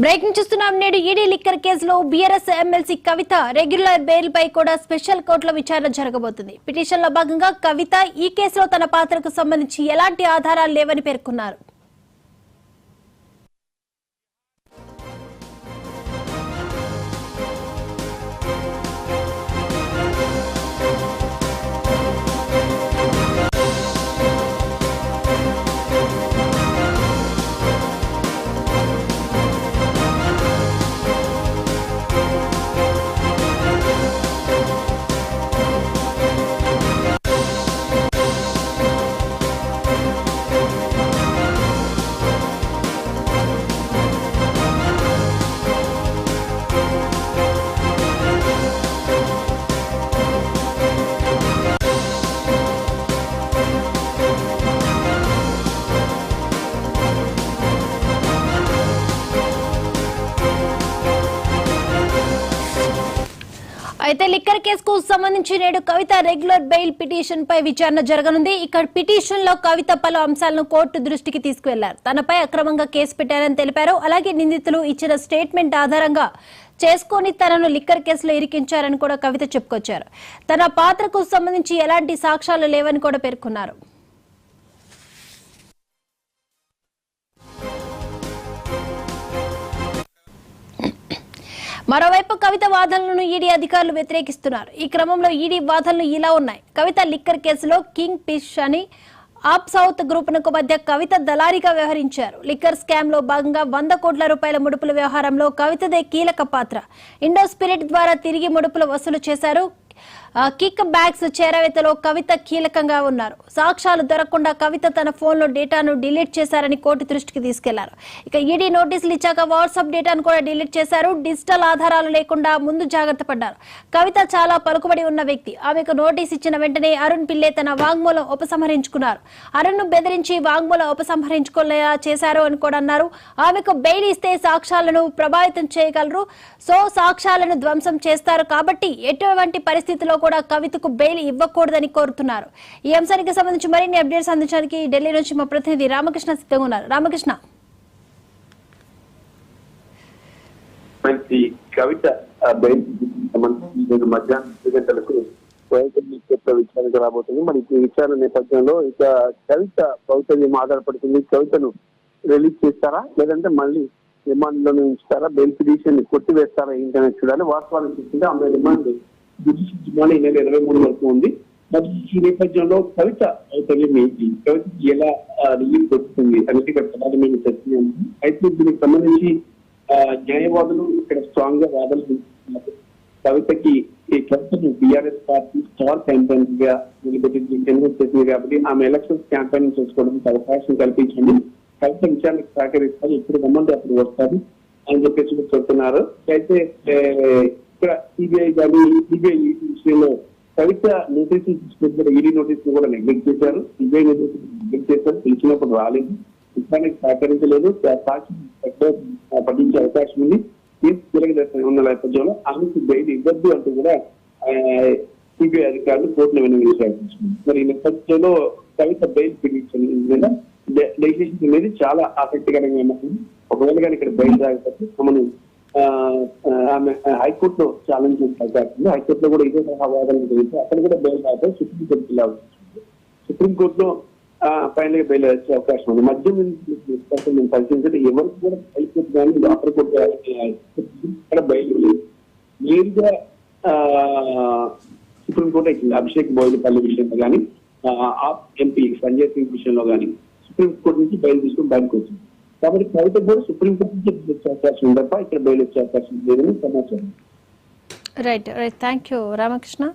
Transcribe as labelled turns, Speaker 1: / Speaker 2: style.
Speaker 1: Breaking చూస్తున్నాం. నేడు ED liquor కేసులో బీఆర్ఎస్ ఎమ్మెల్సీ కవిత రెగ్యులర్ బెయిల్ పై కూడా స్పెషల్ కోర్టులో విచారణ జరగబోతుంది. పిటిషన్ లో భాగంగా కవిత ఈ కేసులో తన పాత్రకు సంబంధించి ఎలాంటి ఆధారాలు లేవని పేర్కొన్నారు. అయితే లిక్కర్ కేసుకు సంబంధించి నేడు కవిత రెగ్యులర్ బెయిల్ పిటిషన్ పై విచారణ జరగనుంది. ఇక్కడ పిటిషన్ లో కవిత పలు అంశాలను కోర్టు దృష్టికి తీసుకువెళ్లారు. తనపై అక్రమంగా కేసు పెట్టారని తెలిపారు. అలాగే నిందితులు ఇచ్చిన స్టేట్మెంట్ ఆధారంగా చేసుకుని తనను లిక్కర్ కేసులో ఇరికించారని కూడా కవిత చెప్పుకొచ్చారు. తన పాత్రకు సంబంధించి ఎలాంటి సాక్ష్యాలు లేవని కూడా పేర్కొన్నారు. మరోవైపు కవిత వాదనలను ఈడీ అధికారులు వ్యతిరేకిస్తున్నారు. ఈ క్రమంలో ఈడీ వాదనలు ఇలా ఉన్నాయి. కవిత లిక్కర్ కేసులో కింగ్ ఫిష్ అని ఆప్ సౌత్ గ్రూపునకు మధ్య కవిత దళారీగా వ్యవహరించారు. లిక్కర్ స్కామ్ లో భాగంగా 100 కోట్ల రూపాయల ముడుపుల వ్యవహారంలో కవితదే కీలక పాత్ర. ఇండో స్పిరిట్ ద్వారా తిరిగి ముడుపులు వసూలు చేశారు. కిక్ బ్యాగ్స్ చేరవేతలో కవిత కీలకంగా ఉన్నారు. సాక్ష్యాలు దొరకకుండా కవిత తన ఫోన్లో డేటాను డిలీట్ చేశారని కోర్టు దృష్టికి తీసుకెళ్లారు. ఇక ఈడీ నోటీసులు ఇచ్చాక వాట్సాప్ డేటాను కూడా డిలీట్ చేశారు. డిజిటల్ ఆధారాలు లేకుండా ముందు జాగ్రత్త పడ్డారు. కవిత చాలా పలుకుబడి ఉన్న వ్యక్తి. ఆమెకు నోటీస్ ఇచ్చిన వెంటనే అరుణ్ పిల్లే తన వాంగ్మూలం ఉపసంహరించుకున్నారు. అరుణ్ ను బెదిరించి వాంగ్మూలం ఉపసంహరించుకునేలా చేశారు అని కూడా అన్నారు. ఆమెకు బెయిల్ ఇస్తే సాక్ష్యాలను ప్రభావితం చేయగలరు. సో సాక్ష్యాలను ధ్వంసం చేస్తారు. కాబట్టి ఎటువంటి పరిస్థితిలో కూడా కవితకు బెయిల్ ఇవ్వకూడదని కోరుతున్నారు. ఈ అంశానికి సంబంధించి మరిన్ని అప్డేట్స్ అందించడానికి ఢిల్లీ నుంచి మా ప్రతినిధి రామకృష్ణ సిద్ధంగా ఉన్నారు. రామకృష్ణ,
Speaker 2: కవిత బెయిల్ మధ్యాహ్నం 2 గంటలకు విచారణకు రాబోతుంది. మరి ఈ విచారణ నేపథ్యంలో ఇక కవిత భవితవ్యం ఆధారపడుతుంది. కవితను రిలీజ్ చేస్తారా లేదంటే మళ్ళీ రిమాండ్లోనే ఉంచుతారా, బెయిల్ పిటిషన్ కొట్టివేస్తారా ఏంటనే చూడాలి. వాస్తవాన్ని చూస్తుంటే ఆమె రిమాండ్ జుడిషియల్ ఈ నెల 23 వరకు ఉంది. మరి ఈ నేపథ్యంలో కవిత భవితవ్యం ఏంటి, కవితకి ఎలా రిలీజ్ దొరుకుతుంది అనేది ఇక్కడ ప్రధానమైన చర్చ ఉంది. అయితే దీనికి సంబంధించి న్యాయవాదులు ఇక్కడ స్ట్రాంగ్ గా వాదనలు చేస్తున్నారు. కవితకి ఈ కవితను బీఆర్ఎస్ పార్టీ స్టార్ క్యాంపెయిన్ గా చేసింది కాబట్టి ఆమె ఎలక్షన్స్ క్యాంపెయిన్ చేసుకోవడానికి అవకాశం కల్పించండి, కవిత విచారణకు సహకరిస్తారు, ఎప్పుడు రమ్మంటే అప్పుడు వస్తారు అని చెప్పేసి చెప్తున్నారు. అయితే ఇక్కడ సిబిఐ కానీ సిబిఐ విషయంలో కవిత నోటీసులు తీసుకుంటున్న ఈడీ నోటీసులు కూడా నెగ్లెక్ట్ చేశారు. సిబిఐ నోటీసులు నెగ్లెక్ట్ చేశారు, పిలిచినప్పుడు రాలేదు, విచారణకు సహకరించలేదు, సాక్షి పఠించే అవకాశం ఉంది. కేసు తిరగదర్శనం ఉన్న నేపథ్యంలో ఆమెకు బెయిల్ ఇవ్వద్దు అంటూ కూడా సిబిఐ అధికారులు కోర్టులో వినియోగించారు. మరి ఈ నేపథ్యంలో కవిత బెయిల్ పిటిషన్ మీద డెసిషన్ అనేది చాలా ఆసక్తికరంగా ఉంటుంది. ఒకవేళ కానీ ఇక్కడ బెయిల్ రాకపోతే మనం ఆమె హైకోర్టులో ఛాలెంజ్ చేసే అవకాశం ఉంది. హైకోర్టులో కూడా ఇదే తరహా వాదనలు జరిగితే అక్కడ కూడా బెయిల్ రాకపోతే సుప్రీంకోర్టుకి వెళ్ళాల్సి వస్తుంది. సుప్రీంకోర్టులో ఫైనల్ గా బెయిల్ వచ్చే అవకాశం ఉంది. మధ్య మేము పరిశీలించే ఎవరికి కూడా హైకోర్టు కానీ లోపల కోర్టు బెయిల్ లేదు. నేరుగా సుప్రీంకోర్టు ఇచ్చింది. అభిషేక్ బోయినపల్లి విషయంలో కానీ ఎంపీ సంజయ్ సింగ్ విషయంలో కానీ సుప్రీంకోర్టు నుంచి బెయిల్ తీసుకుని బయటకు వచ్చింది. కాబట్టి కవిత కూడా సుప్రీంకోర్టు నుంచి వచ్చే అవకాశం ఉంది తప్ప ఇక్కడ బెయిల్ వచ్చే అవకాశం లేదని సమాచారం.
Speaker 1: Right, thank you Ramakrishna.